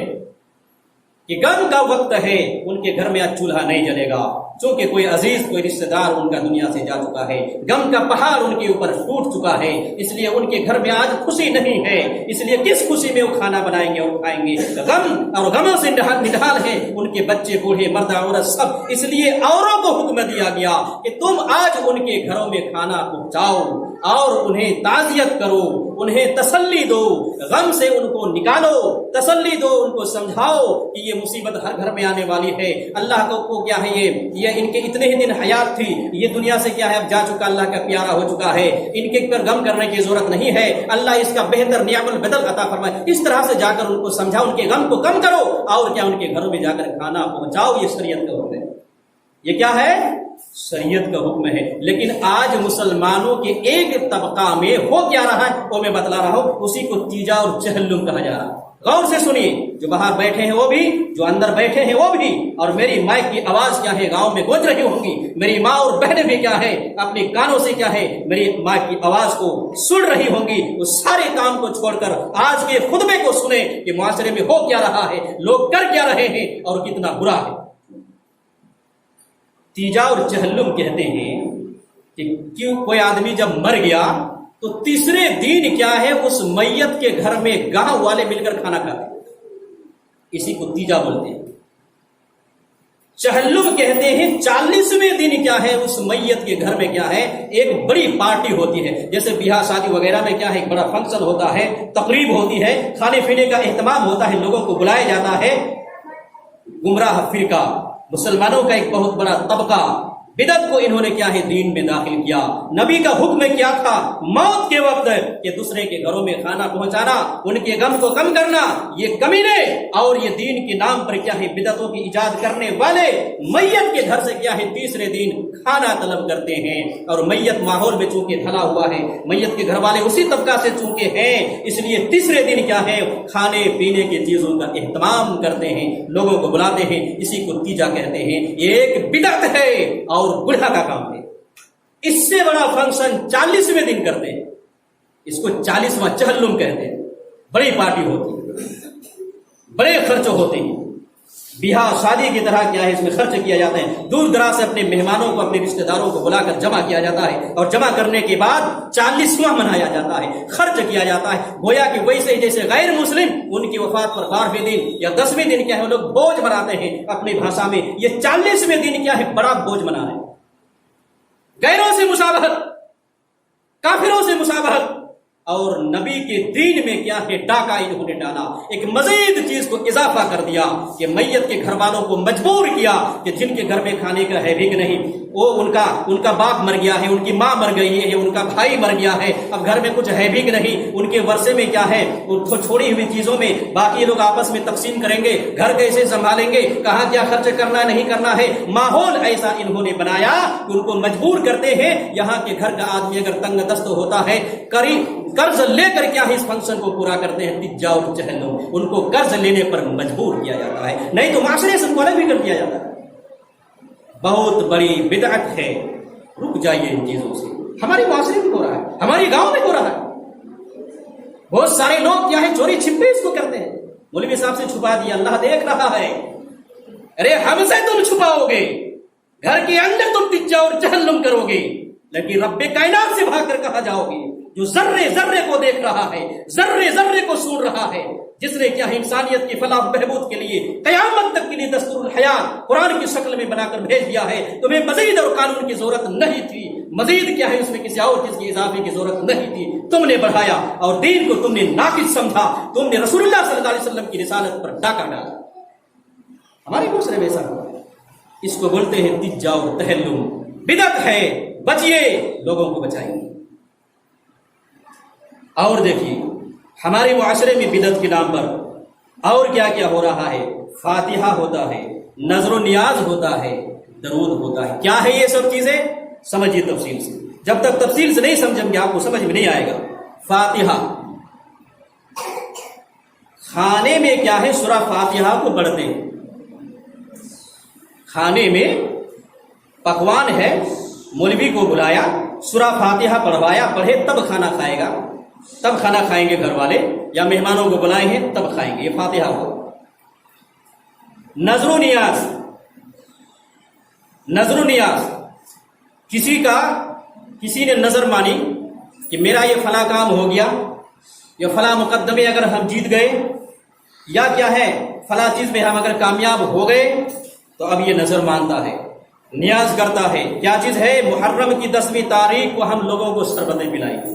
B: کہ غم کا وقت ہے ان کے گھر میں آج چولہا نہیں جلے گا، چونکہ کوئی عزیز، کوئی رشتہ دار ان کا دنیا سے جا چکا ہے، غم کا پہاڑ ان کے اوپر ٹوٹ چکا ہے، اس لیے ان کے گھر میں آج خوشی نہیں ہے، اس لیے کس خوشی میں وہ کھانا بنائیں گے اور کھائیں گے؟ غم اور غموں سے نڈھال ہے ان کے بچے، بوڑھے، مرد، عورت سب، اس لیے اوروں کو حکم دیا گیا کہ تم آج ان کے گھروں میں کھانا پہنچاؤ اور انہیں تعزیت کرو، انہیں تسلی دو, غم سے ان کو نکالو, تسلی دو, ان کو سمجھاؤ کہ یہ مصیبت ہر گھر میں آنے والی ہے. اللہ کو کیا ہے یہ ان کے اتنے ہی دن حیات تھی, یہ دنیا سے کیا ہے اب جا چکا, اللہ کا پیارا ہو چکا ہے, ان کے پر غم کرنے کی ضرورت نہیں ہے, اللہ اس کا بہتر نعم البدل عطا فرمائے. اس طرح سے جا کر ان کو سمجھاؤ, ان کے غم کو کم کرو, اور کیا ان کے گھروں میں جا کر کھانا پہنچاؤ. یہ شریعت کا حکم ہے, یہ کیا ہے, شریعت کا حکم ہے. لیکن آج مسلمانوں کے ایک طبقہ میں ہو کیا رہا ہے وہ میں بتلا رہا ہوں, اسی کو تیجا اور چہلم کہا جا رہا ہے. غور سے سنیے, جو باہر بیٹھے ہیں وہ بھی, جو اندر بیٹھے ہیں وہ بھی, اور میری مائک کی آواز کیا ہے گاؤں میں گونج رہی ہوں گی, میری ماں اور بہنیں بھی کیا ہے اپنے کانوں سے کیا ہے میری مائک کی آواز کو سن رہی ہوں گی. وہ سارے کام کو چھوڑ کر آج کے خطبے کو سنیں کہ معاشرے میں ہو کیا رہا ہے, لوگ کر کیا رہے ہیں اور کتنا برا ہے. تیجا اور چہلم کہتے ہیں کہ کیوں کوئی آدمی جب مر گیا تو تیسرے دن کیا ہے اس میت کے گھر میں گاؤں والے مل کر کھانا کھاتے ہیں, اسی کو تیجا بولتے ہیں. چہلم کہتے ہیں 40ویں دن کیا ہے اس میت کے گھر میں کیا ہے ایک بڑی پارٹی ہوتی ہے, جیسے بیاہ شادی وغیرہ میں کیا ہے ایک بڑا فنکشن ہوتا ہے, تقریب ہوتی ہے, کھانے پینے کا اہتمام ہوتا ہے, لوگوں کو بلایا جاتا ہے. گمراہ فرقہ مسلمانوں کا ایک بہت بڑا طبقہ بدعت کو انہوں نے کیا ہے دین میں داخل کیا. نبی کا حکم کیا تھا موت کے وقت کہ دوسرے کے گھروں میں کھانا پہنچانا, ان کے غم کو کم کرنا. یہ کمینے اور یہ دین کے نام پر کیا ہے بدعتوں کی ایجاد کرنے والے میت کے گھر سے کیا ہے تیسرے دن کھانا طلب کرتے ہیں. اور میت ماحول میں چونکہ ڈھلا ہوا ہے, میت کے گھر والے اسی طبقہ سے چونکہ ہیں, اس لیے تیسرے دن کیا ہے کھانے پینے کی چیزوں کا اہتمام کرتے ہیں, لوگوں کو بلاتے ہیں. اسی کو تیجا کہتے ہیں. یہ ایک بدعت ہے اور گڑھا کا کام ہے. اس سے بڑا فنکشن 40ویں دن کرتے ہیں, اس کو 40واں چہلم کہتے ہیں. بڑی پارٹی ہوتی ہے, بڑے خرچ ہوتے ہیں, بیاہ شادی کی طرح کیا ہے اس میں خرچ کیا جاتا ہے. دور دراز سے اپنے مہمانوں کو, اپنے رشتہ داروں کو بلا کر جمع کیا جاتا ہے, اور جمع کرنے کے بعد 40واں منایا جاتا ہے, خرچ کیا جاتا ہے. گویا کہ ویسے ہی جیسے غیر مسلم ان کی وفات پر 12ویں دن یا 10ویں دن کیا ہے وہ لوگ بوجھ مناتے ہیں اپنی بھاشا میں, یہ 40ویں دن کیا ہے بڑا بوجھ منا رہے ہیں. غیروں سے مشابہت, کافروں سے مشابہت, اور نبی کے دین میں کیا ہے ڈاکہ انہوں نے ڈالا. ایک مزید چیز کو اضافہ کر دیا کہ میت کے گھر والوں کو مجبور کیا کہ جن کے گھر میں کھانے کا ہے بھی نہیں, وہ ان کا باپ مر گیا ہے, ان کی ماں مر گئی ہے, ان کا بھائی مر گیا ہے, اب گھر میں کچھ ہے بھی نہیں, ان کے ورثے میں کیا ہے چھوڑی ہوئی چیزوں میں باقی لوگ آپس میں تقسیم کریں گے, گھر کیسے سنبھالیں گے, کہاں کیا خرچ کرنا نہیں کرنا ہے. ماحول ایسا انہوں نے بنایا کہ ان کو مجبور کرتے ہیں. یہاں کے گھر کا آدمی اگر تنگ دست ہوتا ہے قرض لے کر کیا ہے اس فنکشن کو پورا کرتے ہیں. تیجا اور چہلم, ان کو قرض لینے پر مجبور کیا جاتا ہے, نہیں تو معاشرے سے ان کو الگ بھی کر دیا جاتا ہے. بہت بڑی بدعت ہے. رک جائیے ان چیزوں سے. ہماری معاشرے میں ہو رہا ہے, ہماری گاؤں میں ہو رہا ہے. بہت سارے لوگ کیا ہے چوری چھپے اس کو کرتے ہیں. مولوی صاحب سے چھپا دیا, اللہ دیکھ رہا ہے. ارے ہم سے تم چھپاؤ گے, گھر کے اندر تم تیجا اور چہلم کرو گے, لیکن رب کائنات سے بھاگ کر کہاں جاؤ گے جو ذرے ذرے کو دیکھ رہا ہے, ذرے ذرے کو سن رہا ہے, جس نے کیا ہے انسانیت کی فلاح بہبود کے لیے قیامت تک کے لیے دستور الحیات قرآن کی شکل میں بنا کر بھیج دیا ہے. تمہیں مزید اور قانون کی ضرورت نہیں تھی, مزید کیا ہے اس میں کسی اور چیز کی اضافے کی ضرورت نہیں تھی. تم نے بڑھایا اور دین کو تم نے ناقص سمجھا, تم نے رسول اللہ صلی اللہ علیہ وسلم کی رسالت پر ڈاکہ ڈالا. ہمارے معاشرے میں ایسا ہوا. اس کو بولتے ہیں تیجا اور تہلم. بدعت ہے, بچیے, لوگوں کو بچائیے. اور دیکھیے ہمارے معاشرے میں بدعت کے نام پر اور کیا کیا ہو رہا ہے. فاتحہ ہوتا ہے, نظر و نیاز ہوتا ہے, درود ہوتا ہے. کیا ہے یہ سب چیزیں, سمجھیے تفصیل سے. جب تک تفصیل سے نہیں سمجھیں گے آپ کو سمجھ میں نہیں آئے گا. فاتحہ, کھانے میں کیا ہے سورہ فاتحہ کو پڑھتے ہیں. کھانے میں پکوان ہے, مولوی کو بلایا, سورہ فاتحہ پڑھوایا, پڑھے تب کھانا کھائے گا, تب کھانا کھائیں گے گھر والے, یا مہمانوں کو بلائے ہیں تب کھائیں گے. یہ فاتحہ ہو. نظر و نیاز, نظر و نیاز, کسی نے نظر مانی کہ میرا یہ فلاں کام ہو گیا, یا فلاں مقدمے اگر ہم جیت گئے, یا کیا ہے فلاں چیز میں ہم اگر کامیاب ہو گئے, تو اب یہ نظر مانتا ہے, نیاز کرتا ہے. کیا چیز ہے, محرم کی 10ویں تاریخ کو ہم لوگوں کو شربتیں پلائیں گے.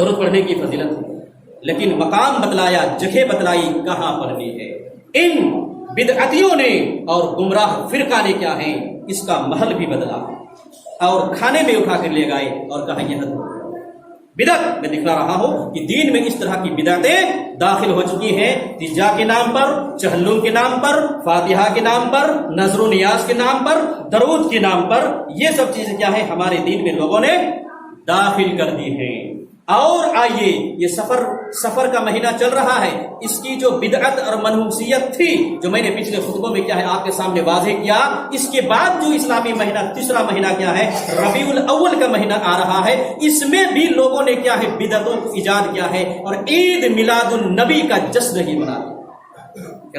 B: درود پڑھنے کی فضیلت ہے، لیکن مقام بتلایا، جگہ بتلائی کہاں پڑھنی ہے۔ ان بدعتیوں نے اور گمراہ فرقہ نے کیا ہے اس کا محل بھی بدلا اور کھانے میں اٹھا کر لے گئے اور کہا یہ حد بدعت۔ میں دکھا رہا ہوں کہ دین میں اس طرح کی بدعتیں داخل ہو چکی ہیں، تجا کے نام پر، چہلم کے نام پر، فاتحہ کے نام پر، نذر و نیاز کے نام پر، درود کے نام پر، یہ سب چیزیں کیا ہے ہمارے دین میں لوگوں نے داخل کر دی ہیں۔ اور آئیے، یہ سفر کا مہینہ چل رہا ہے، اس کی جو بدعت اور منحوسیت تھی جو میں نے پچھلے خطبوں میں کیا ہے آپ کے سامنے واضح کیا، اس کے بعد جو اسلامی مہینہ تیسرا مہینہ کیا ہے ربیع الاول کا مہینہ آ رہا ہے، اس میں بھی لوگوں نے کیا ہے بدعتوں کو ایجاد کیا ہے اور عید میلاد النبی کا جشن ہی منا دیا۔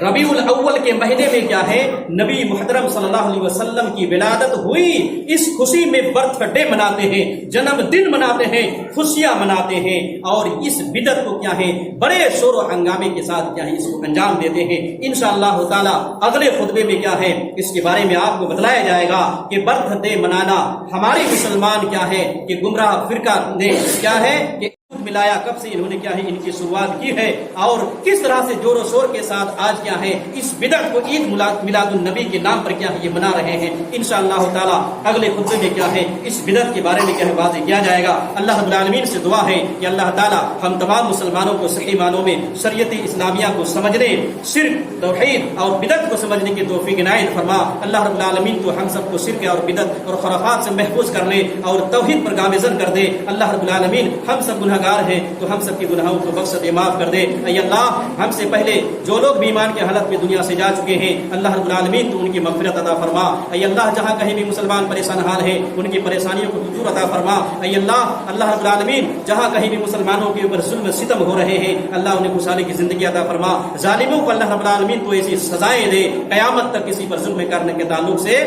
B: ربیع الاول کے مہینے میں کیا ہے نبی محترم صلی اللہ علیہ وسلم کی ولادت ہوئی، اس خوشی میں برتھ ڈے مناتے ہیں، جنم دن مناتے ہیں، خوشیاں مناتے ہیں، اور اس بدعت کو کیا ہے بڑے شور و ہنگامے کے ساتھ کیا ہے اس کو انجام دیتے ہیں۔ انشاءاللہ تعالی اگلے خطبے میں کیا ہے اس کے بارے میں آپ کو بتلایا جائے گا کہ برتھ ڈے منانا ہمارے مسلمان کیا ہے کہ گمراہ فرقہ نے کیا ہے کہ ملایا، کب سے انہوں نے کیا ہے ان کی شروعات کی ہے اور کس طرح سے زور و شور کے ساتھ آج کیا ہے اس بدعت کو عید میلاد النبی کے نام پر کیا ہے یہ منا رہے ہیں۔ انشاءاللہ تعالی اگلے خطبے میں کیا ہے اس بدعت کے بارے میں کیا ہے واضح کیا جائے گا۔ اللہ رب العالمین سے دعا ہے کہ اللہ تعالی ہم تمام مسلمانوں کو صحیح معنوں میں شریعت اسلامیہ کو سمجھنے، شرک، توحید اور بدعت کو سمجھنے کی توفیق عنایت فرما۔ اللہ رب العالمین تو ہم سب کو شرک اور بدعت اور خرافات سے محفوظ کر لے اور توحید پر گامزن کر دے۔ اللہ رب العالمین ہم سب گنہگار ہیں تو ہم سب کے گناہوں کو بخش دے، معاف کر دے۔ اے اللہ ہم سے پہلے جو لوگ بھی ایمان کے حالت میں دنیا سے جا چکے ہیں اللہ رب العالمین تو ان کی مغفرت عطا فرما۔ اے اللہ جہاں کہیں بھی مسلمان پریشان حال ہیں ان کی پریشانیوں کو دور عطا فرما۔ اے اللہ رب العالمین جہاں کہیں بھی مسلمانوں کے اوپر ظلم ستم ہو رہے ہیں اللہ انہیں خوشحالی کی زندگی عطا فرما۔ ظالموں کو اللہ رب العالمین تو ایسی سزائیں دے قیامت تک کسی پر ظلم کرنے کے تعلق سے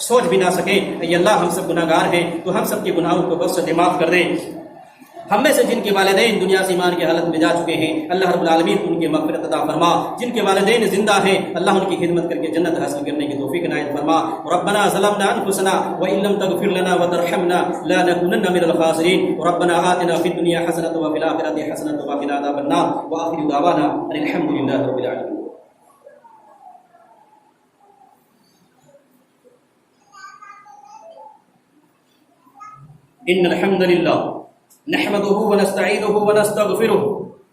B: سوچ بھی نہ سکے۔ اے اللہ ہم سب گناہگار ہیں تو ہم سب کے گناہوں کو بخش دے، معاف کر دے۔ ہم میں سے جن کے والدین دنیا سے ایمان کی حالت میں جا چکے ہیں اللہ رب العالمین ان کی مغفرت عطا فرما، جن کے والدین زندہ ہیں اللہ ان کی خدمت کر کے جنت حاصل کرنے کی توفیق عنایت فرما۔ ربنا ظلمنا انفسنا وان لم تغفر لنا وترحمنا لنكونن من الخاسرين ربنا آتنا في الدنيا حسنة وفي الآخرة حسنة وقنا عذاب النار وآخر دعوانا ان الحمد لله رب العالمين۔ ان الحمد لله نحمده ونستعينه ونستغفره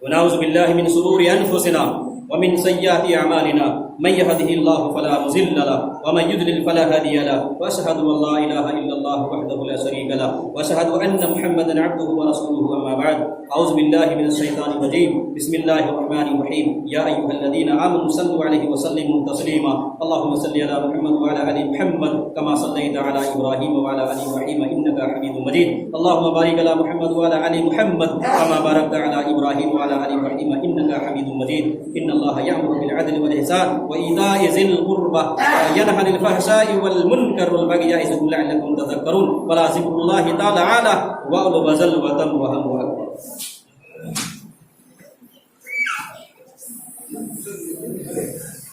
B: ونعوذ بالله من شرور انفسنا ومن سيئات اعمالنا من يهده الله فلا مضل له ومن يضلل فلا هادي له واشهد ان لا اله الا الله وحده لا شريك له واشهد ان محمدا عبده ورسوله اما بعد اعوذ بالله من الشيطان الرجيم بسم الله الرحمن الرحيم يا ايها الذين امنوا صلوا عليه وسلموا تسليما اللهم صل على محمد وعلى ال محمد كما صليت على ابراهيم وعلى ال ابراهيم انك حميد مجيد اللهم بارك على محمد وعلى ال محمد كما باركت على ابراهيم وعلى ال ابراهيم انك حميد مجيد ان الله يأمر بالعدل والإحسان وإيتاء ذي القربى وينهى عن الفحشاء والمنكر والبغي يعظكم لعلكم تذكرون ولذكر الله تعالى أعلى وأعلى وجل وتم وهم أكبر۔